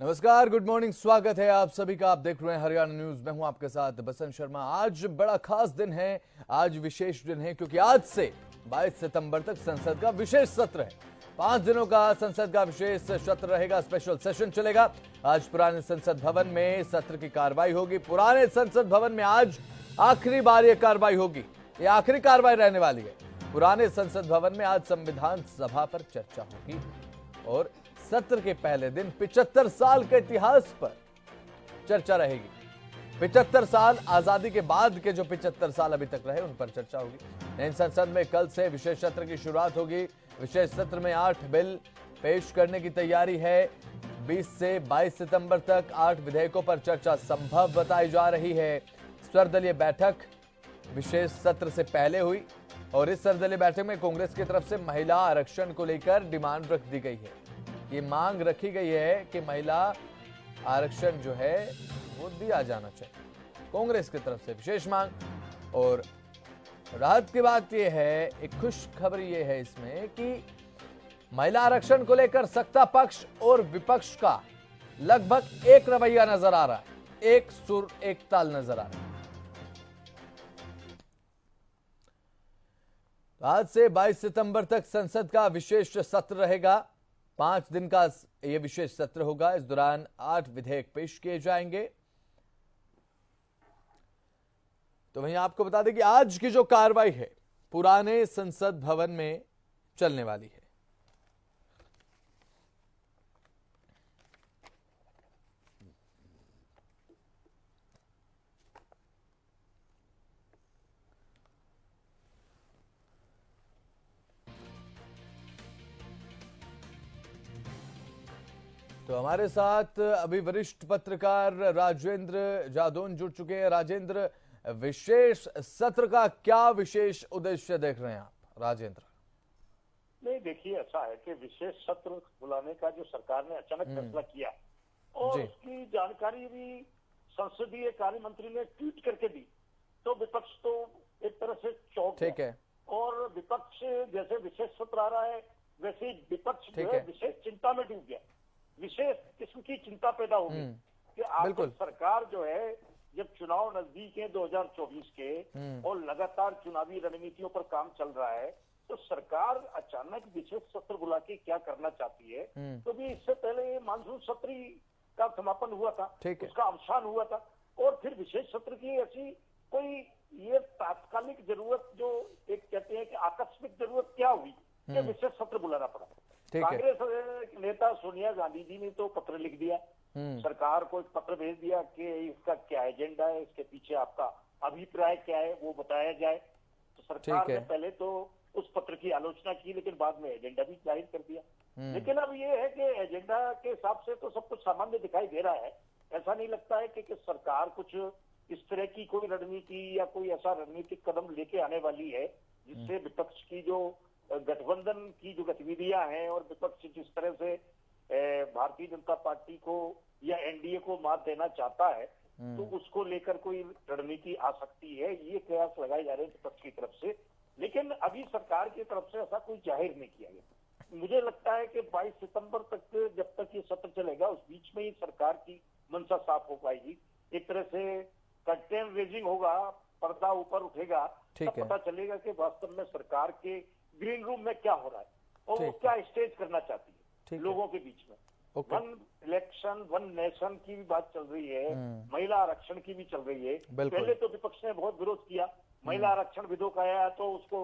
नमस्कार, good morning, स्वागत है आप सभी का। आप देख रहे हैं हरियाणा न्यूज। मैं हूं आपके साथ बसंत शर्मा। आज बड़ा खास दिन है, आज विशेष दिन है क्योंकि आज से 22 सितंबर तक संसद का विशेष सत्र है। 5 दिनों का संसद का विशेष सत्र रहेगा, स्पेशल सेशन चलेगा। आज पुराने संसद भवन में सत्र की कार्रवाई होगी। पुराने संसद भवन में आज आखिरी बार यह कार्रवाई होगी, ये आखिरी कार्रवाई रहने वाली है। पुराने संसद भवन में आज संविधान सभा पर चर्चा होगी और सत्र के पहले दिन 75 साल के इतिहास पर चर्चा रहेगी। 75 साल आजादी के बाद के जो 75 साल अभी तक रहे उन पर चर्चा होगी। नई संसद में कल से विशेष सत्र की शुरुआत होगी। विशेष सत्र में 8 बिल पेश करने की तैयारी है। 20 से 22 सितंबर तक 8 विधेयकों पर चर्चा संभव बताई जा रही है। सर्वदलीय बैठक विशेष सत्र से पहले हुई और इस सर्वदलीय बैठक में कांग्रेस की तरफ से महिला आरक्षण को लेकर डिमांड रख दी गई है। ये मांग रखी गई है कि महिला आरक्षण जो है वो दिया जाना चाहिए, कांग्रेस की तरफ से विशेष मांग। और राहत की बात यह है, एक खुश खबर यह है इसमें कि महिला आरक्षण को लेकर सत्ता पक्ष और विपक्ष का लगभग एक रवैया नजर आ रहा है, एक सुर एक ताल नजर आ रहा है। आज से 22 सितंबर तक संसद का विशेष सत्र रहेगा। 5 दिन का यह विशेष सत्र होगा। इस दौरान 8 विधेयक पेश किए जाएंगे। तो वहीं आपको बता दें कि आज की जो कार्रवाई है पुराने संसद भवन में चलने वाली है। तो हमारे साथ अभी वरिष्ठ पत्रकार राजेंद्र जादौन जुड़ चुके हैं। राजेंद्र, विशेष सत्र का क्या विशेष उद्देश्य देख रहे हैं आप? राजेंद्र नहीं, देखिए, ऐसा है कि विशेष सत्र बुलाने का जो सरकार ने अचानक फैसला किया और उसकी जानकारी भी संसदीय कार्य मंत्री ने ट्वीट करके दी, तो विपक्ष तो एक तरह से चौंक गया। और विपक्ष जैसे विशेष सत्र आ रहा है वैसे ही विपक्ष जो है विशेष चिंता में डूब गया। विशेष किस्म की चिंता पैदा होगी कि आखिर सरकार जो है, जब चुनाव नजदीक है 2024 के और लगातार चुनावी रणनीतियों पर काम चल रहा है, तो सरकार अचानक विशेष सत्र बुला के क्या करना चाहती है। तो भी इससे पहले मानसून सत्र का समापन हुआ था, उसका अवसान हुआ था और फिर विशेष सत्र की ऐसी कोई ये तात्कालिक जरूरत, जो एक कहते हैं कि आकस्मिक जरूरत क्या हुई कि विशेष सत्र बुलाना पड़ा। कांग्रेस नेता सोनिया गांधी जी ने तो पत्र लिख दिया, सरकार को एक पत्र भेज दिया कि इसका क्या एजेंडा है, इसके पीछे आपका अभिप्राय क्या है वो बताया जाए। तो सरकार ने पहले तो उस पत्र की आलोचना की, लेकिन बाद में एजेंडा भी जाहिर कर दिया। लेकिन अब ये है कि एजेंडा के हिसाब से तो सब कुछ सामान्य दिखाई दे रहा है। ऐसा नहीं लगता है कि सरकार कुछ इस तरह की कोई रणनीति या कोई ऐसा रणनीतिक कदम लेके आने वाली है जिससे विपक्ष की जो गठबंधन की जो गतिविधियां हैं और विपक्ष जिस तरह से भारतीय जनता पार्टी को या एनडीए को मात देना चाहता है, तो उसको लेकर कोई रणनीति आ सकती है, ये प्रयास लगाए जा रहे हैं विपक्ष की तरफ से। लेकिन अभी सरकार की तरफ से ऐसा कोई जाहिर नहीं किया गया। मुझे लगता है कि 22 सितंबर तक जब तक ये सत्र चलेगा उस बीच में ही सरकार की मंशा साफ हो पाएगी। एक तरह से कर्टेन रेजिंग होगा, पर्दा ऊपर उठेगा, तब पता चलेगा कि वास्तव में सरकार के ग्रीन रूम में क्या हो रहा है और वो क्या स्टेज करना चाहती है लोगों के बीच में। वन इलेक्शन वन नेशन की भी बात चल रही है, महिला आरक्षण की भी चल रही है। पहले तो विपक्ष ने बहुत विरोध किया, महिला आरक्षण विधेयक आया तो उसको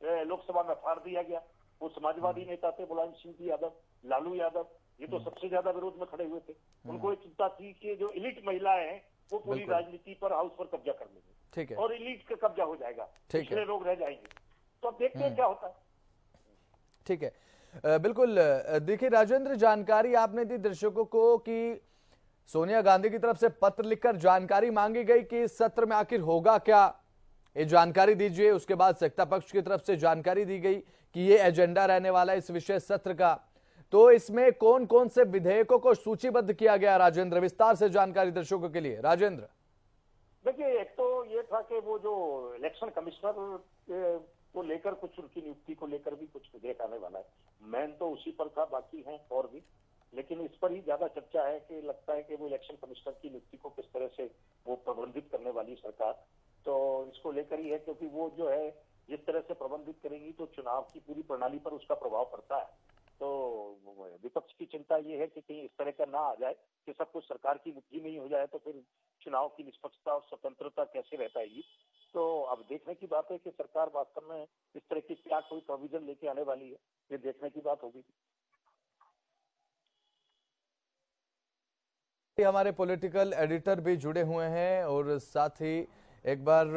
लोकसभा में फाड़ दिया गया। वो समाजवादी नेता थे मुलायम सिंह यादव, लालू यादव, ये तो सबसे ज्यादा विरोध में खड़े हुए थे। उनको एक चिंता थी कि जो इलीट महिलाएं हैं वो पूरी राजनीति पर, हाउस पर कब्जा कर लेंगे और इलीट का कब्जा हो जाएगा, पिछले लोग रह जाएंगे। तो अब देखते हैं क्या होता है। ठीक है, बिल्कुल। देखिए राजेंद्र, जानकारी आपने दी दर्शकों को कि सोनिया गांधी की तरफ से पत्र लिखकर जानकारी मांगी गई कि इस सत्र में आखिर होगा क्या, ये जानकारी दीजिए। उसके बाद सत्ता पक्ष की तरफ से जानकारी दी गई कि ये एजेंडा रहने वाला है इस विशेष सत्र का। तो इसमें कौन कौन से विधेयकों को सूचीबद्ध किया गया? राजेंद्र, विस्तार से जानकारी दर्शकों के लिए। राजेंद्र, देखिए, एक तो ये था कि वो जो इलेक्शन कमिश्नर को लेकर कुछ, उनकी नियुक्ति को लेकर भी कुछ विधेयक आने वाला है। मैन तो उसी पर था, बाकी हैं और भी। लेकिन इस पर ही ज्यादा चर्चा है कि लगता है कि वो इलेक्शन कमिश्नर की नियुक्ति को किस तरह से वो प्रबंधित करने वाली सरकार, तो इसको लेकर ही है, क्योंकि वो जो है जिस तरह से प्रबंधित करेंगी तो चुनाव की पूरी प्रणाली पर उसका प्रभाव पड़ता है। तो विपक्ष की चिंता ये है कि कहीं इस तरह का ना आ जाए कि सब कुछ सरकार की मुट्ठी में ही हो जाए, तो फिर चुनाव की निष्पक्षता और स्वतंत्रता कैसे रह पाएगी। तो अब देखने की बात है कि सरकार वास्तव में इस तरह की क्या कोई प्रोविजन लेके आने वाली है, ये देखने की बात होगी। हमारे पॉलिटिकल एडिटर भी जुड़े हुए हैं और साथ ही एक बार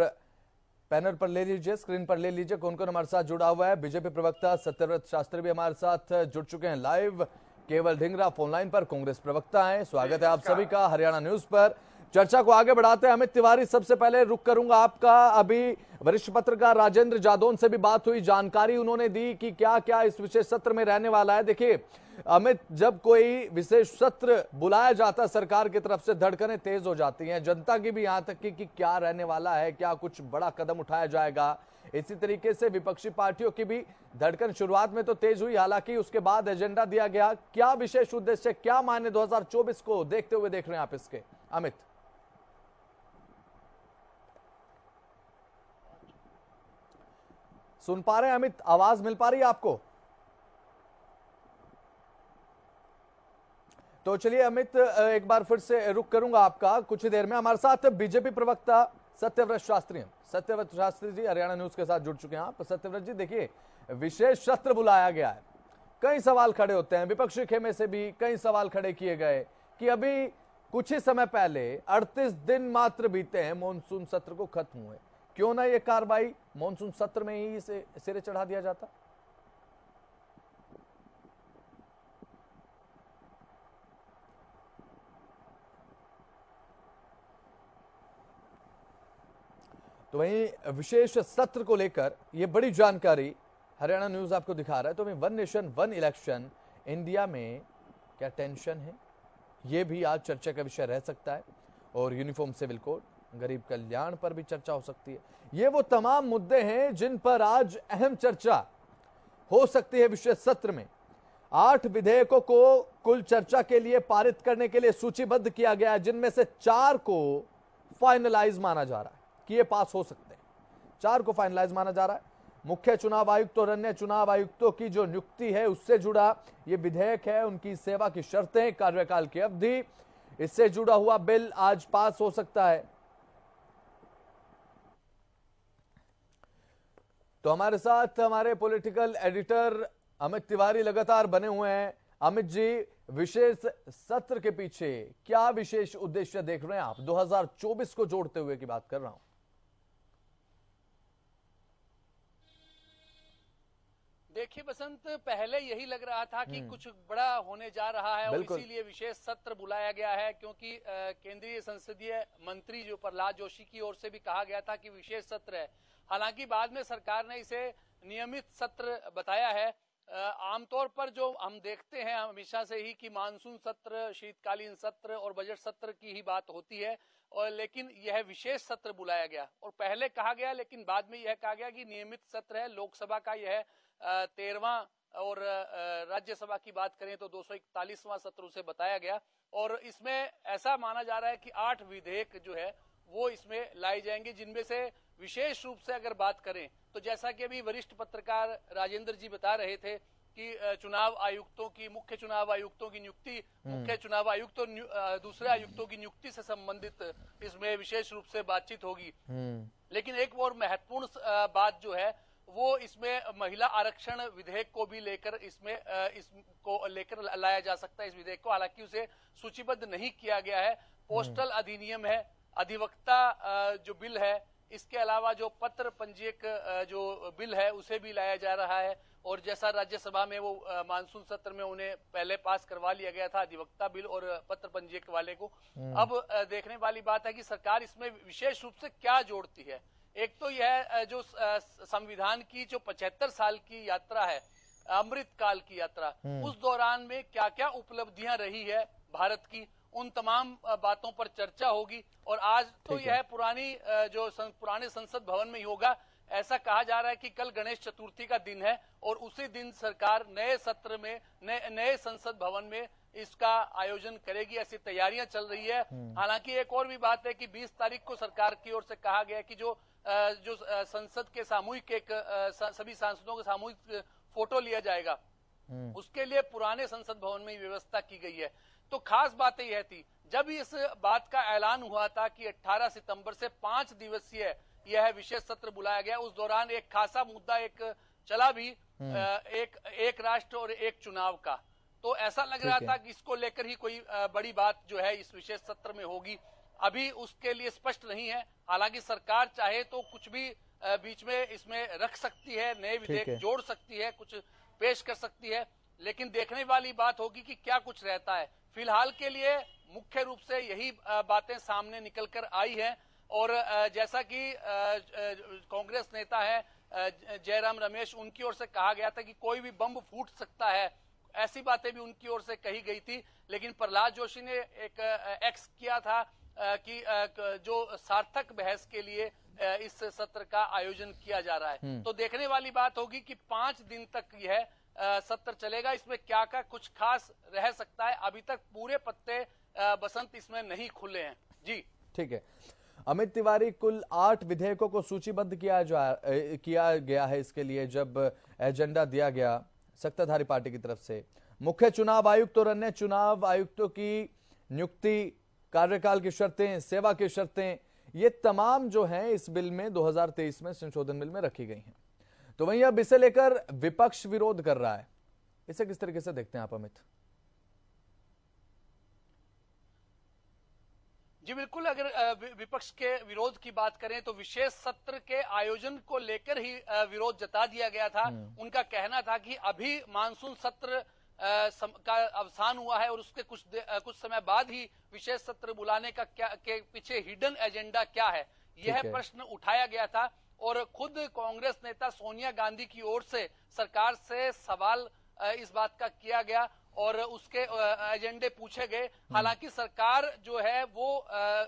पैनल पर ले लीजिए, स्क्रीन पर ले लीजिए कौन कौन हमारे साथ जुड़ा हुआ है। बीजेपी प्रवक्ता सत्यव्रत शास्त्री भी हमारे साथ जुड़ चुके हैं लाइव। केवल ढींगरा फोन लाइन पर कांग्रेस प्रवक्ता हैं। स्वागत है आप सभी का हरियाणा न्यूज पर। चर्चा को आगे बढ़ाते हैं। अमित तिवारी, सबसे पहले रुक करूंगा आपका। अभी वरिष्ठ पत्रकार राजेंद्र जादौन से भी बात हुई, जानकारी उन्होंने दी कि क्या क्या इस विशेष सत्र में रहने वाला है। देखिए अमित, जब कोई विशेष सत्र बुलाया जाता है सरकार की तरफ से धड़कनें तेज हो जाती हैं, जनता की भी, यहां तक कि क्या रहने वाला है, क्या कुछ बड़ा कदम उठाया जाएगा। इसी तरीके से विपक्षी पार्टियों की भी धड़कन शुरुआत में तो तेज हुई, हालांकि उसके बाद एजेंडा दिया गया। क्या विशेष उद्देश्य, क्या मायने 2024 को देखते हुए देख रहे हैं आप इसके, अमित? सुन पा रहे हैं अमित? आवाज मिल पा रही है आपको? तो चलिए अमित, एक बार फिर से रुक करूंगा आपका कुछ ही देर में। हमारे साथ बीजेपी प्रवक्ता सत्यव्रत शास्त्री हैं। सत्यव्रत शास्त्री जी हरियाणा न्यूज के साथ जुड़ चुके हैं आप। सत्यव्रत जी, देखिए विशेष सत्र बुलाया गया है, कई सवाल खड़े होते हैं, विपक्षी खेमे से भी कई सवाल खड़े किए गए कि अभी कुछ ही समय पहले 38 दिन मात्र बीते हैं मानसून सत्र को खत्म हुए, क्यों ना ये कार्रवाई मानसून सत्र में ही इसे सिरे चढ़ा दिया जाता? तो वहीं विशेष सत्र को लेकर ये बड़ी जानकारी हरियाणा न्यूज आपको दिखा रहा है। तो वहीं one nation one election, India में क्या टेंशन है, ये भी आज चर्चा का विषय रह सकता है। और यूनिफॉर्म सिविल कोड, गरीब कल्याण पर भी चर्चा हो सकती है। ये वो तमाम मुद्दे हैं जिन पर आज अहम चर्चा हो सकती है विशेष सत्र में। 8 विधेयकों को कुल चर्चा के लिए पारित करने के लिए सूचीबद्ध किया गया है, जिनमें से 4 को फाइनलाइज माना जा रहा है कि ये पास हो सकते हैं। 4 को फाइनलाइज माना जा रहा है। मुख्य चुनाव आयुक्त और अन्य चुनाव आयुक्तों की जो नियुक्ति है उससे जुड़ा ये विधेयक है, उनकी सेवा की शर्तें, कार्यकाल की अवधि, इससे जुड़ा हुआ बिल आज पास हो सकता है। तो हमारे साथ हमारे पॉलिटिकल एडिटर अमित तिवारी लगातार बने हुए हैं। अमित जी, विशेष सत्र के पीछे क्या विशेष उद्देश्य देख रहे हैं आप? 2024 को जोड़ते हुए की बात कर रहा हूं। देखिए बसंत, पहले यही लग रहा था कि कुछ बड़ा होने जा रहा है और इसीलिए विशेष सत्र बुलाया गया है, क्योंकि केंद्रीय संसदीय मंत्री जो प्रहलाद जोशी की ओर से भी कहा गया था कि विशेष सत्र है। हालांकि बाद में सरकार ने इसे नियमित सत्र बताया है। आमतौर पर जो हम देखते हैं हमेशा से ही कि मानसून सत्र, शीतकालीन सत्र और बजट सत्र की ही बात होती है, और लेकिन यह विशेष सत्र बुलाया गया। और पहले कहा गया, लेकिन बाद में यह कहा गया कि नियमित सत्र है। लोकसभा का यह 13वां और राज्यसभा की बात करें तो 241वां सत्र उसे बताया गया। और इसमें ऐसा माना जा रहा है कि 8 विधेयक जो है वो इसमें लाए जाएंगे, जिनमें से विशेष रूप से अगर बात करें तो जैसा कि अभी वरिष्ठ पत्रकार राजेंद्र जी बता रहे थे कि चुनाव आयुक्तों की, मुख्य चुनाव आयुक्तों की नियुक्ति, मुख्य चुनाव आयुक्त और दूसरे आयुक्तों की नियुक्ति से संबंधित इसमें विशेष रूप से बातचीत होगी। लेकिन एक और महत्वपूर्ण बात जो है वो इसमें महिला आरक्षण विधेयक को भी लेकर इसको लेकर लाया जा सकता है, इस विधेयक को। हालांकि उसे सूचीबद्ध नहीं किया गया है। पोस्टल अधिनियम है, अधिवक्ता जो बिल है, इसके अलावा जो पत्र पंजीयक जो बिल है उसे भी लाया जा रहा है। और जैसा राज्यसभा में वो मानसून सत्र में उन्हें पहले पास करवा लिया गया था अधिवक्ता बिल और पत्र पंजीयक वाले को, अब देखने वाली बात है कि सरकार इसमें विशेष रूप से क्या जोड़ती है। एक तो यह जो संविधान की जो 75 साल की यात्रा है, अमृत काल की यात्रा, उस दौरान में क्या क्या उपलब्धियां रही है भारत की, उन तमाम बातों पर चर्चा होगी। और आज तो यह पुराने संसद भवन में ही होगा। ऐसा कहा जा रहा है कि कल गणेश चतुर्थी का दिन है और उसी दिन सरकार नए सत्र में नए संसद भवन में इसका आयोजन करेगी, ऐसी तैयारियां चल रही है। हालांकि एक और भी बात है कि 20 तारीख को सरकार की ओर से कहा गया है कि जो संसद के सामूहिक सभी सांसदों का सामूहिक फोटो लिया जाएगा, उसके लिए पुराने संसद भवन में व्यवस्था की गई है। तो खास बात यह थी, जब इस बात का ऐलान हुआ था कि 18 सितंबर से 5 दिवसीय यह विशेष सत्र बुलाया गया, उस दौरान एक खासा मुद्दा एक चला भी, एक राष्ट्र और एक चुनाव का। तो ऐसा लग रहा था कि इसको लेकर ही कोई बड़ी बात जो है इस विशेष सत्र में होगी। अभी उसके लिए स्पष्ट नहीं है। हालांकि सरकार चाहे तो कुछ भी बीच में इसमें रख सकती है, नए विधेयक जोड़ सकती है, कुछ पेश कर सकती है, लेकिन देखने वाली बात होगी कि क्या कुछ रहता है। फिलहाल के लिए मुख्य रूप से यही बातें सामने निकल कर आई है। और जैसा कि कांग्रेस नेता है जयराम रमेश, उनकी ओर से कहा गया था कि कोई भी बम फूट सकता है, ऐसी बातें भी उनकी ओर से कही गई थी। लेकिन प्रहलाद जोशी ने एक एक्स किया था कि जो सार्थक बहस के लिए इस सत्र का आयोजन किया जा रहा है। तो देखने वाली बात होगी कि 5 दिन तक यह सत्र चलेगा, इसमें क्या क्या कुछ खास रह सकता है। अभी तक पूरे पत्ते बसंत इसमें नहीं खुले हैं। जी ठीक है अमित तिवारी, कुल 8 विधेयकों को सूचीबद्ध किया गया है। इसके लिए जब एजेंडा दिया गया सत्ताधारी पार्टी की तरफ से, मुख्य चुनाव आयुक्त और अन्य चुनाव आयुक्तों की नियुक्ति, कार्यकाल की शर्तें, सेवा की शर्तें, ये तमाम जो हैं इस बिल में 2023 में संशोधन बिल में रखी गई हैं। तो वहीं अब इसे लेकर विपक्ष विरोध कर रहा है। इसे किस तरीके से देखते हैं आप अमित? जी बिल्कुल, अगर विपक्ष के विरोध की बात करें तो विशेष सत्र के आयोजन को लेकर ही विरोध जता दिया गया था। उनका कहना था कि अभी मानसून सत्र का अवसान हुआ है और उसके कुछ समय बाद ही विशेष सत्र बुलाने का के पीछे हिडन एजेंडा क्या है, यह प्रश्न उठाया गया था। और खुद कांग्रेस नेता सोनिया गांधी की ओर से सरकार से सवाल इस बात का किया गया और उसके एजेंडे पूछे गए। हालांकि सरकार जो है वो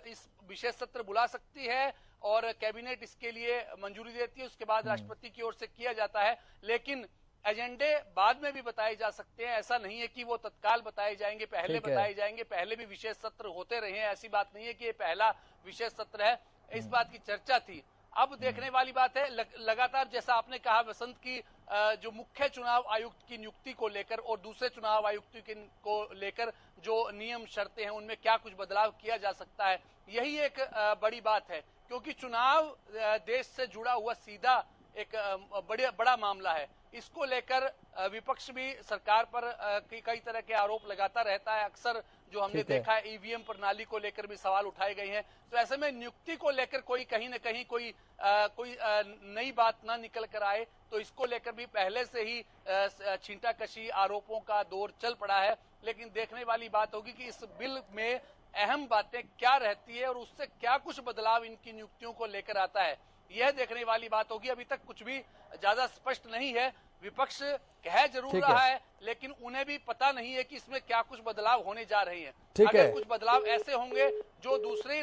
इस विशेष सत्र बुला सकती है और कैबिनेट इसके लिए मंजूरी देती है, उसके बाद राष्ट्रपति की ओर से किया जाता है। लेकिन एजेंडे बाद में भी बताए जा सकते हैं, ऐसा नहीं है कि वो तत्काल बताए जाएंगे, पहले बताए जाएंगे। पहले भी विशेष सत्र होते रहे हैं, ऐसी बात नहीं है कि ये पहला विशेष सत्र है। इस बात की चर्चा थी। अब देखने वाली बात है, लगातार जैसा आपने कहा वसंत की जो मुख्य चुनाव आयुक्त की नियुक्ति को लेकर और दूसरे चुनाव आयुक्त को लेकर जो नियम शर्तें हैं उनमें क्या कुछ बदलाव किया जा सकता है, यही एक बड़ी बात है। क्योंकि चुनाव देश से जुड़ा हुआ सीधा एक बड़ा मामला है। इसको लेकर विपक्ष भी सरकार पर कई तरह के आरोप लगाता रहता है। अक्सर जो हमने देखा है ईवीएम प्रणाली को लेकर भी सवाल उठाए गए हैं। तो ऐसे में नियुक्ति को लेकर कोई कहीं न कहीं कोई नई बात ना निकल कर आए, तो इसको लेकर भी पहले से ही छींटाकशी आरोपों का दौर चल पड़ा है। लेकिन देखने वाली बात होगी कि इस बिल में अहम बातें क्या रहती है और उससे क्या कुछ बदलाव इनकी नियुक्तियों को लेकर आता है, यह देखने वाली बात होगी। अभी तक कुछ भी ज्यादा स्पष्ट नहीं है। विपक्ष कह जरूर रहा है, लेकिन उन्हें भी पता नहीं है कि इसमें क्या कुछ बदलाव होने जा रहे हैं। अगर कुछ बदलाव ऐसे होंगे जो दूसरे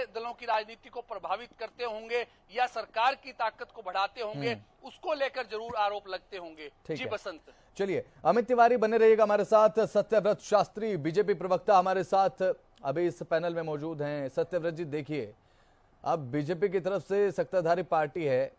दलों की राजनीति को प्रभावित करते होंगे या सरकार की ताकत को बढ़ाते होंगे, उसको लेकर जरूर आरोप लगते होंगे। जी बसंत, चलिए अमित तिवारी बने रहिएगा हमारे साथ। सत्यव्रत शास्त्री बीजेपी प्रवक्ता हमारे साथ अभी इस पैनल में मौजूद हैं। सत्यव्रत जी, देखिए अब बीजेपी की तरफ से सत्ताधारी पार्टी है,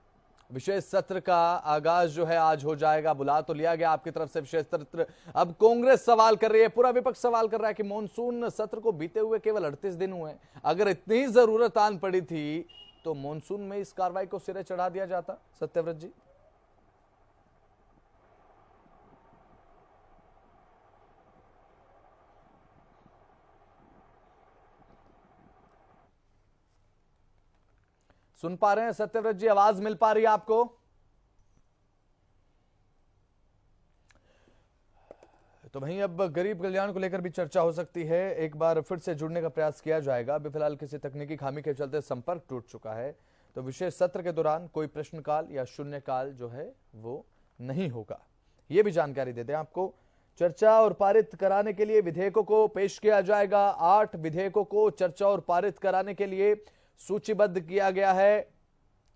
विशेष सत्र का आगाज जो है आज हो जाएगा, बुला तो लिया गया आपकी तरफ से विशेष सत्र। अब कांग्रेस सवाल कर रही है, पूरा विपक्ष सवाल कर रहा है कि मॉनसून सत्र को बीते हुए केवल 38 दिन हुए, अगर इतनी जरूरत आन पड़ी थी तो मॉनसून में इस कार्रवाई को सिरे चढ़ा दिया जाता। सत्यव्रत जी, सुन पा रहे हैं सत्यव्रत जी? आवाज मिल पा रही है आपको? तो वहीं अब गरीब कल्याण को लेकर भी चर्चा हो सकती है। एक बार फिर से जुड़ने का प्रयास किया जाएगा। अभी फिलहाल किसी तकनीकी खामी के चलते संपर्क टूट चुका है। तो विशेष सत्र के दौरान कोई प्रश्नकाल या शून्यकाल जो है वो नहीं होगा, ये भी जानकारी देते हैं आपको। चर्चा और पारित कराने के लिए विधेयकों को पेश किया जाएगा। 8 विधेयकों को चर्चा और पारित कराने के लिए सूचीबद्ध किया गया है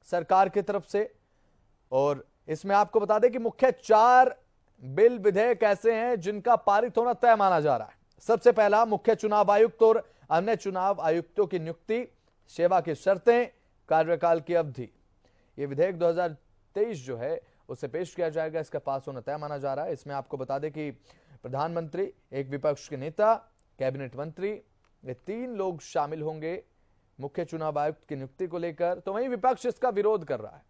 सरकार की तरफ से। और इसमें आपको बता दें कि मुख्य 4 बिल विधेयक ऐसे हैं जिनका पारित होना तय माना जा रहा है। सबसे पहला, मुख्य चुनाव आयुक्त और अन्य चुनाव आयुक्तों की नियुक्ति, सेवा की शर्तें, कार्यकाल की अवधि। यह विधेयक 2023 जो है उसे पेश किया जाएगा। इसका पास होना तय माना जा रहा है। इसमें आपको बता दें कि प्रधानमंत्री, एक विपक्ष के नेता, कैबिनेट मंत्री, ये 3 लोग शामिल होंगे मुख्य चुनाव आयुक्त की नियुक्ति को लेकर। तो वहीं विपक्ष इसका विरोध कर रहा है।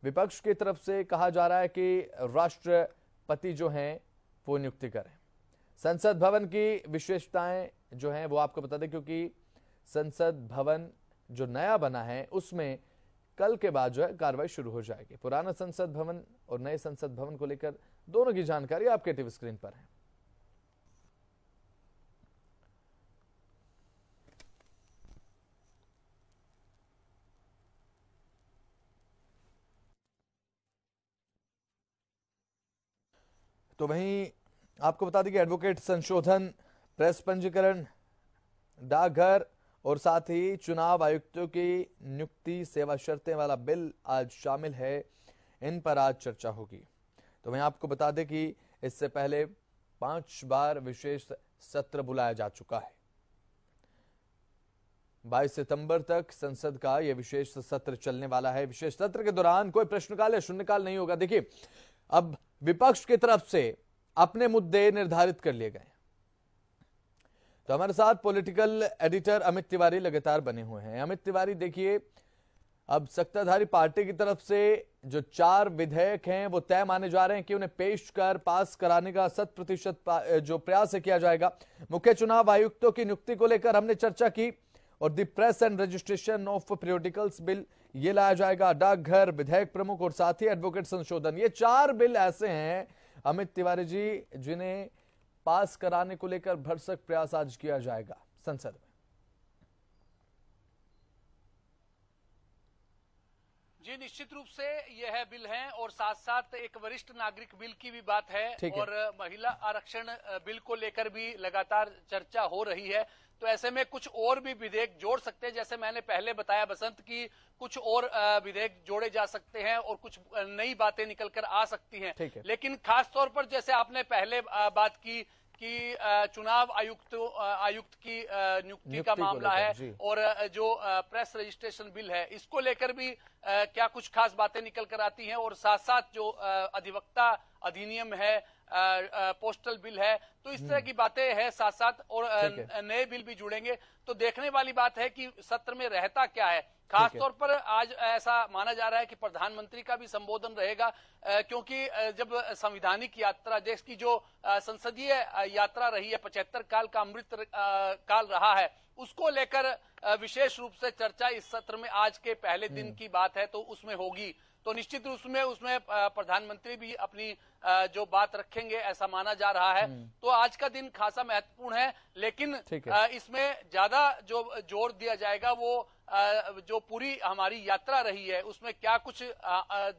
विपक्ष की तरफ से कहा जा रहा है कि राष्ट्रपति जो हैं वो नियुक्ति करें। संसद भवन की विशेषताएं जो हैं वो आपको बता दें, क्योंकि संसद भवन जो नया बना है उसमें कल के बाद जो है कार्रवाई शुरू हो जाएगी। पुराना संसद भवन और नए संसद भवन को लेकर दोनों की जानकारी आपके टीवी स्क्रीन पर है। तो वहीं आपको बता दें कि एडवोकेट संशोधन, प्रेस पंजीकरण, डाकघर और साथ ही चुनाव आयुक्तों की नियुक्ति, सेवा शर्तें वाला बिल आज शामिल है। इन पर आज चर्चा होगी। तो वहीं आपको बता दें कि इससे पहले 5 बार विशेष सत्र बुलाया जा चुका है। 22 सितंबर तक संसद का यह विशेष सत्र चलने वाला है। विशेष सत्र के दौरान कोई प्रश्नकाल या शून्यकाल नहीं होगा। देखिए, अब विपक्ष की तरफ से अपने मुद्दे निर्धारित कर लिए गए। तो हमारे साथ पॉलिटिकल एडिटर अमित तिवारी लगातार बने हुए हैं। अमित तिवारी, देखिए, अब सत्ताधारी पार्टी की तरफ से जो 4 विधेयक हैं वो तय माने जा रहे हैं कि उन्हें पेश कर पास कराने का 100% जो प्रयास है किया जाएगा। मुख्य चुनाव आयुक्तों की नियुक्ति को लेकर हमने चर्चा की, और the press and registration of periodicals bill ये लाया जाएगा। डाकघर, विधेयक प्रमुख और साथ ही एडवोकेट संशोधन, ये 4 बिल ऐसे हैं अमित तिवारी जी जिन्हें पास कराने को लेकर भरसक प्रयास आज किया जाएगा संसद में। जी, निश्चित रूप से यह बिल है और साथ साथ एक वरिष्ठ नागरिक बिल की भी बात है और महिला आरक्षण बिल को लेकर भी लगातार चर्चा हो रही है। तो ऐसे में कुछ और भी विधेयक जोड़ सकते हैं, जैसे मैंने पहले बताया बसंत की कुछ और विधेयक जोड़े जा सकते हैं और कुछ नई बातें निकल कर आ सकती हैं। लेकिन खास तौर पर जैसे आपने पहले बात की कि चुनाव आयुक्त की नियुक्ति का मामला है और जो प्रेस रजिस्ट्रेशन बिल है, इसको लेकर भी क्या कुछ खास बातें निकल कर आती हैं। और साथ साथ जो अधिवक्ता अधिनियम है, पोस्टल बिल है, तो इस तरह की बातें हैं साथ साथ, और नए बिल भी जुड़ेंगे। तो देखने वाली बात है कि सत्र में रहता क्या है। खास तौर पर आज ऐसा माना जा रहा है कि प्रधानमंत्री का भी संबोधन रहेगा, क्योंकि जब संवैधानिक यात्रा, देश की जो संसदीय यात्रा रही है, 75 काल का अमृत काल रहा है, उसको लेकर विशेष रूप से चर्चा इस सत्र में आज के पहले दिन की बात है तो उसमें होगी। तो निश्चित रूप में उसमें प्रधानमंत्री भी अपनी जो बात रखेंगे ऐसा माना जा रहा है। तो आज का दिन खासा महत्वपूर्ण है, लेकिन इसमें ज्यादा जो जोर दिया जाएगा वो जो पूरी हमारी यात्रा रही है उसमें क्या कुछ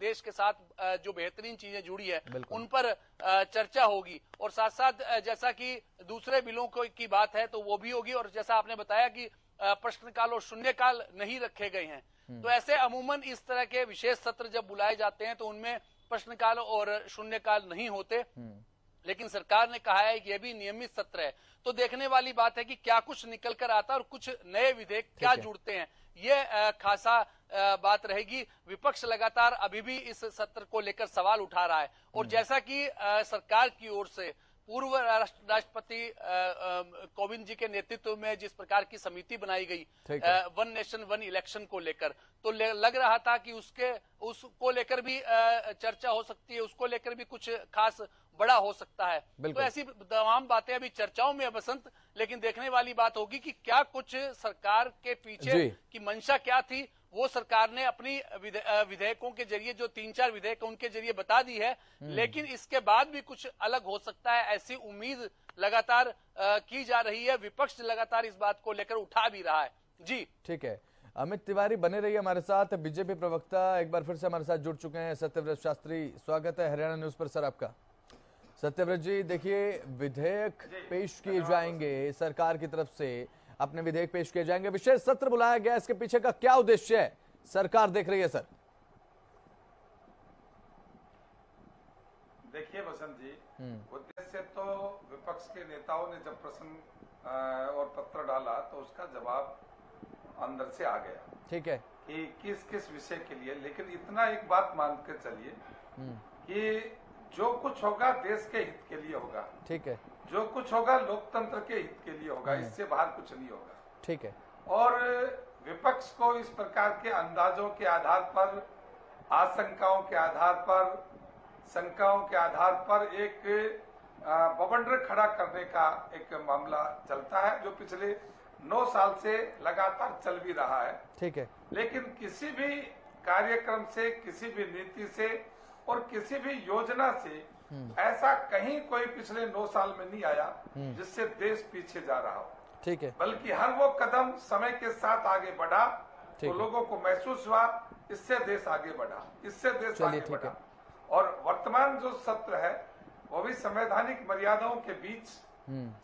देश के साथ जो बेहतरीन चीजें जुड़ी है उन पर चर्चा होगी। और साथ साथ जैसा कि दूसरे बिलों की बात है तो वो भी होगी। और जैसा आपने बताया कि प्रश्नकाल और शून्यकाल नहीं रखे गए हैं, तो ऐसे अमूमन इस तरह के विशेष सत्र जब बुलाए जाते हैं तो उनमें प्रश्नकाल और शून्यकाल नहीं होते, लेकिन सरकार ने कहा है कि यह भी नियमित सत्र है। तो देखने वाली बात है कि क्या कुछ निकल कर आता है और कुछ नए विधेयक क्या जुड़ते हैं, ये खासा बात रहेगी। विपक्ष लगातार अभी भी इस सत्र को लेकर सवाल उठा रहा है। और जैसा कि सरकार की ओर से पूर्व राष्ट्रपति कोविंद जी के नेतृत्व में जिस प्रकार की समिति बनाई गई 1 नेशन 1 इलेक्शन को लेकर, तो लग रहा था कि उसको लेकर भी चर्चा हो सकती है, उसको लेकर भी कुछ खास बड़ा हो सकता है। तो ऐसी तमाम बातें अभी चर्चाओं में बसंत, लेकिन देखने वाली बात होगी कि क्या कुछ सरकार के पीछे की मंशा क्या थी, वो सरकार ने अपनी विधेयकों के जरिए, जो 3-4 विधेयक उनके जरिए बता दी है, लेकिन इसके बाद भी कुछ अलग हो सकता है, ऐसी उम्मीद लगातार की जा रही है। विपक्ष लगातार इस बात को लेकर उठा भी रहा है। जी ठीक है, अमित तिवारी बने रहिए हमारे साथ। बीजेपी प्रवक्ता एक बार फिर से हमारे साथ जुड़ चुके हैं, सत्यव्रत शास्त्री, स्वागत है हरियाणा न्यूज पर सर आपका। सत्यव्रत जी, देखिए, विधेयक पेश किए जाएंगे सरकार की तरफ से, अपने विधेयक पेश किए जाएंगे, विशेष सत्र बुलाया गया, इसके पीछे का क्या उद्देश्य है, सरकार देख रही है सर? देखिए बसंत जी, उद्देश्य तो विपक्ष के नेताओं ने जब प्रश्न और पत्र डाला तो उसका जवाब अंदर से आ गया। ठीक है कि किस किस विषय के लिए, लेकिन इतना एक बात मान के चलिए कि जो कुछ होगा देश के हित के लिए होगा। ठीक है। जो कुछ होगा लोकतंत्र के हित के लिए होगा, इससे बाहर कुछ नहीं होगा। ठीक है। और विपक्ष को इस प्रकार के अंदाजों के आधार पर, आशंकाओं के आधार पर, शंकाओं के आधार पर एक बवंडर खड़ा करने का एक मामला चलता है जो पिछले 9 साल से लगातार चल भी रहा है। ठीक है। लेकिन किसी भी कार्यक्रम से, किसी भी नीति से और किसी भी योजना से ऐसा कहीं कोई पिछले 9 साल में नहीं आया जिससे देश पीछे जा रहा हो। ठीक है। बल्कि हर वो कदम समय के साथ आगे बढ़ा तो लोगों को महसूस हुआ इससे देश आगे बढ़ा, इससे देश आगे बढ़ा। और वर्तमान जो सत्र है वो भी संवैधानिक मर्यादाओं के बीच,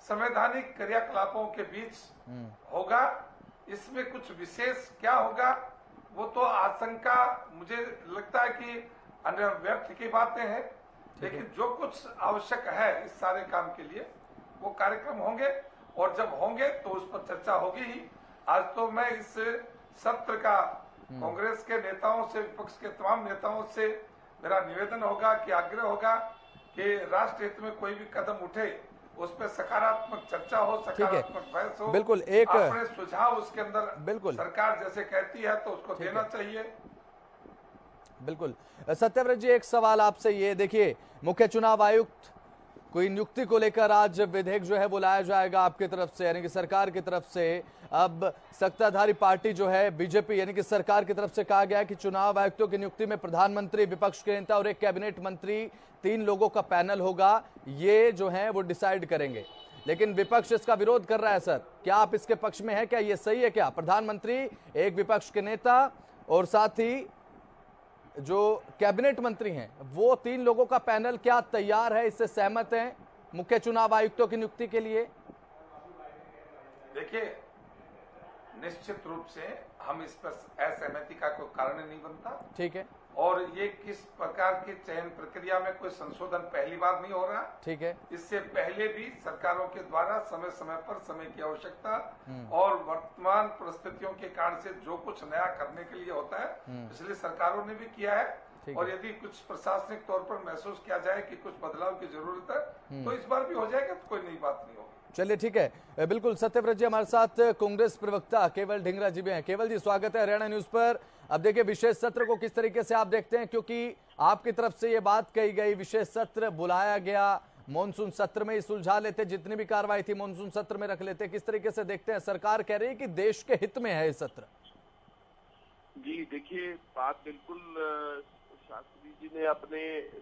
संवैधानिक क्रियाकलापों के बीच होगा। इसमें कुछ विशेष क्या होगा वो तो आशंका, मुझे लगता है कि अन्य व्यर्थ की बातें हैं, लेकिन जो कुछ आवश्यक है इस सारे काम के लिए वो कार्यक्रम होंगे और जब होंगे तो उस पर चर्चा होगी ही। आज तो मैं इस सत्र का कांग्रेस के नेताओं से, विपक्ष के तमाम नेताओं से मेरा निवेदन होगा कि आग्रह होगा कि राष्ट्र हित में कोई भी कदम उठे उस पर सकारात्मक चर्चा हो, सकारात्मक बहस हो। बिल्कुल। एक अपने सुझाव उसके अंदर बिल्कुल सरकार जैसे कहती है तो उसको देना चाहिए। बिल्कुल। सत्यव्रत जी, एक सवाल आपसे ये, देखिए मुख्य चुनाव आयुक्त कोई नियुक्ति को लेकर आज विधेयक जो है वो लाया जाएगा आपकी तरफ से, यानी कि सरकार की तरफ से। अब सत्ताधारी पार्टी जो है बीजेपी, यानी कि सरकार की तरफ से कहा गया है कि चुनाव आयुक्तों की नियुक्ति में प्रधानमंत्री, विपक्ष के नेता और एक कैबिनेट मंत्री, 3 लोगों का पैनल होगा, ये जो है वो डिसाइड करेंगे। लेकिन विपक्ष इसका विरोध कर रहा है। सर, क्या आप इसके पक्ष में है? क्या ये सही है? क्या प्रधानमंत्री, एक विपक्ष के नेता और साथ ही जो कैबिनेट मंत्री हैं वो 3 लोगों का पैनल क्या तैयार है, इससे सहमत हैं मुख्य चुनाव आयुक्तों की नियुक्ति के लिए? देखिए, निश्चित रूप से हम इस पर असहमति का कोई कारण नहीं बनता। ठीक है। और ये किस प्रकार की चयन प्रक्रिया में कोई संशोधन पहली बार नहीं हो रहा। ठीक है। इससे पहले भी सरकारों के द्वारा समय समय पर समय की आवश्यकता और वर्तमान परिस्थितियों के कारण से जो कुछ नया करने के लिए होता है पिछली सरकारों ने भी किया है। और यदि कुछ प्रशासनिक तौर पर महसूस किया जाए कि कुछ बदलाव की जरूरत है तो इस बार भी हो जाएगा, तो कोई नई बात नहीं होगी। चलिए ठीक है। बिल्कुल। सत्यव्रत जी हमारे साथ कांग्रेस प्रवक्ता केवल ढींगरा जी भी हैं। केवल जी, स्वागत है हरियाणा न्यूज पर। अब देखिए, विशेष सत्र को किस तरीके से आप देखते हैं, क्योंकि आपकी तरफ से ये बात कही गई विशेष सत्र बुलाया गया, मॉनसून सत्र में ही सुलझा लेते, जितनी भी कार्रवाई थी मॉनसून सत्र में रख लेते, किस तरीके से देखते हैं? सरकार कह रही है कि देश के हित में है ये सत्र। जी देखिए, बात बिल्कुल शास्त्री जी ने अपने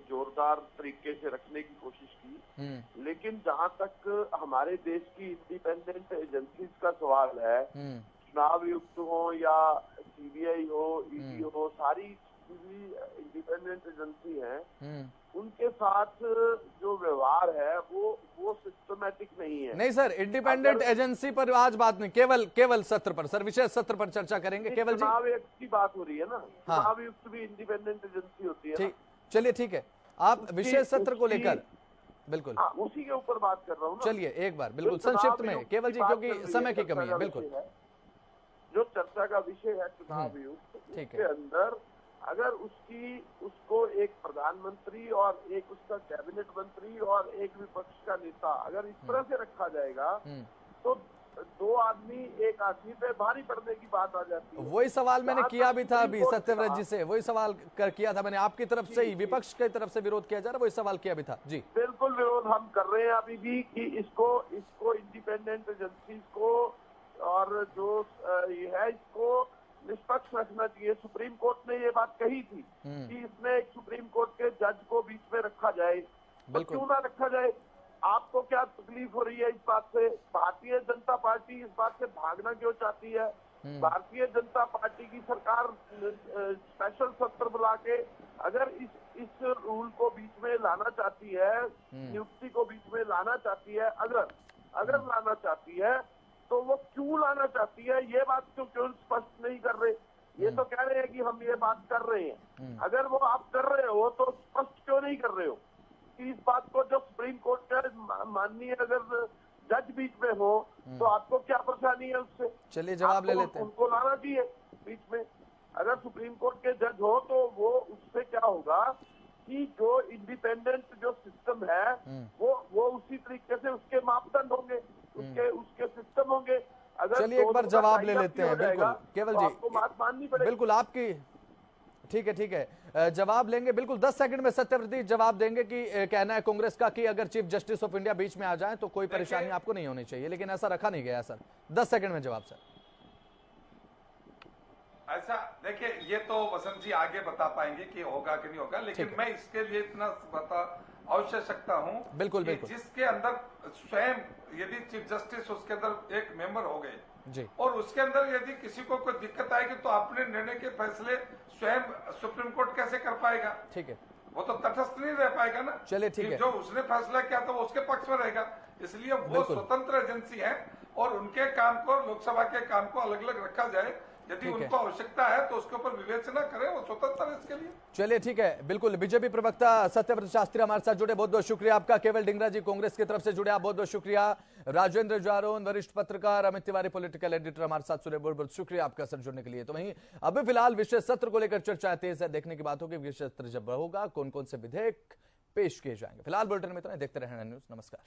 जोरदार तरीके से रखने की कोशिश की, लेकिन जहां तक हमारे देश की इंडिपेंडेंट एजेंसीज का सवाल है, चुनाव आयुक्त हो या सीबीआई हो, ईडी हो, सारी इंडिपेंडेंट एजेंसी हैं, उनके साथ जो व्यवहार है वो सिस्टमैटिक नहीं है। नहीं सर, इंडिपेंडेंट एजेंसी पर आज बात नहीं, केवल सत्र पर सर, विशेष सत्र पर चर्चा करेंगे। केवल जी, चुनाव आयुक्त की बात हो रही है ना। चुनाव आयुक्त भी इंडिपेंडेंट एजेंसी होती है। ठीक, चलिए ठीक है। आप विशेष सत्र को लेकर बिल्कुल उसी के ऊपर बात कर रहा हूँ। चलिए एक बार बिल्कुल संक्षिप्त में केवल जी, क्योंकि समय की कमी है। बिल्कुल। जो चर्चा का विषय है चुनाव आयुक्त, उसके अंदर अगर उसको एक प्रधानमंत्री और एक उसका कैबिनेट मंत्री और एक विपक्ष का नेता अगर इस तरह से रखा जाएगा तो 2 आदमी एक आदमी पे भारी पड़ने की बात आ जाती है। वही सवाल मैंने किया भी था अभी सत्यव्रत जी से, वही सवाल किया था मैंने आपकी तरफ से ही, विपक्ष की तरफ से विरोध किया जा रहा है, वही सवाल किया भी था। जी बिल्कुल, विरोध हम कर रहे हैं अभी भी कि इसको इंडिपेंडेंट एजेंसी को और जो ये है इसको निष्पक्ष रखना चाहिए। सुप्रीम कोर्ट ने ये बात कही थी कि इसमें एक सुप्रीम कोर्ट के जज को बीच में रखा जाए, तो क्यों ना रखा जाए? आपको क्या तकलीफ हो रही है इस बात से? भारतीय जनता पार्टी इस बात से भागना क्यों चाहती है? भारतीय जनता पार्टी की सरकार स्पेशल सत्र बुला के अगर इस रूल को बीच में लाना चाहती है, नियुक्ति को बीच में लाना चाहती है, अगर लाना चाहती है तो वो क्यों लाना चाहती है? ये बात क्यों स्पष्ट नहीं कर रहे? ये तो कह रहे हैं कि हम ये बात कर रहे हैं, अगर वो आप कर रहे हो तो स्पष्ट क्यों नहीं कर रहे हो? कि इस बात को जो सुप्रीम कोर्ट का माननीय अगर जज बीच में हो तो आपको क्या परेशानी है उससे? चलिए जवाब ले लेते हैं। उनको लाना चाहिए बीच में। अगर सुप्रीम कोर्ट के जज हो तो वो उससे क्या होगा कि जो इंडिपेंडेंट जो सिस्टम है वो उसी तरीके से उसके मापदंड होंगे, उसके सिस्टम होंगे। अगर चलिए एक बार जवाब ले लेते हैं। बिल्कुल केवल जी, आपको बात माननी पड़ेगी। बिल्कुल आपकी ठीक है, जवाब लेंगे। बिल्कुल 10 सेकंड में सत्यव्रत जवाब देंगे कि कहना है कांग्रेस का कि अगर chief justice of India beach में आ जाए तो कोई परेशानी आपको नहीं होनी चाहिए, लेकिन ऐसा रखा नहीं गया सर। 10 सेकंड में जवाब सर। ऐसा देखिए, ये तो वसंत जी आगे बता पाएंगे कि होगा कि नहीं होगा, लेकिन मैं इसके लिए इतना बता अवश्य सकता हूँ बिल्कुल जिसके अंदर स्वयं यदि चीफ जस्टिस उसके अंदर एक मेंबर हो गए जी, और उसके अंदर यदि किसी को कोई दिक्कत आएगी तो अपने निर्णय के फैसले स्वयं सुप्रीम कोर्ट कैसे कर पाएगा? ठीक है, वो तो तटस्थ नहीं रह पाएगा ना। चलिए ठीक है, जो उसने फैसला किया था वो उसके पक्ष में रहेगा, इसलिए वो स्वतंत्र एजेंसी है और उनके काम को, लोकसभा के काम को अलग अलग रखा जाए। यदि उनको आवश्यकता है तो उसके ऊपर विवेचना करें, वो स्वतंत्र है इसके लिए। चलिए ठीक है, बिल्कुल। बीजेपी प्रवक्ता सत्यव्रत शास्त्री हमारे साथ जुड़े, बहुत बहुत शुक्रिया आपका। केवल डिंगरा जी कांग्रेस की तरफ से जुड़े, आप बहुत बहुत शुक्रिया। राजेंद्र जारोन वरिष्ठ पत्रकार, अमित तिवारी पॉलिटिकल एडिटर हमारे साथ जुड़े, बहुत बहुत शुक्रिया आपका सर जुड़ने के लिए। तो वहीं अभी फिलहाल विशेष सत्र को लेकर चर्चा तेज है, देखने की बात होगी विशेष सत्र जब होगा कौन कौन से विधेयक पेश किए जाएंगे। फिलहाल बुलेटिन में इतना, देखते रहना न्यूज। नमस्कार।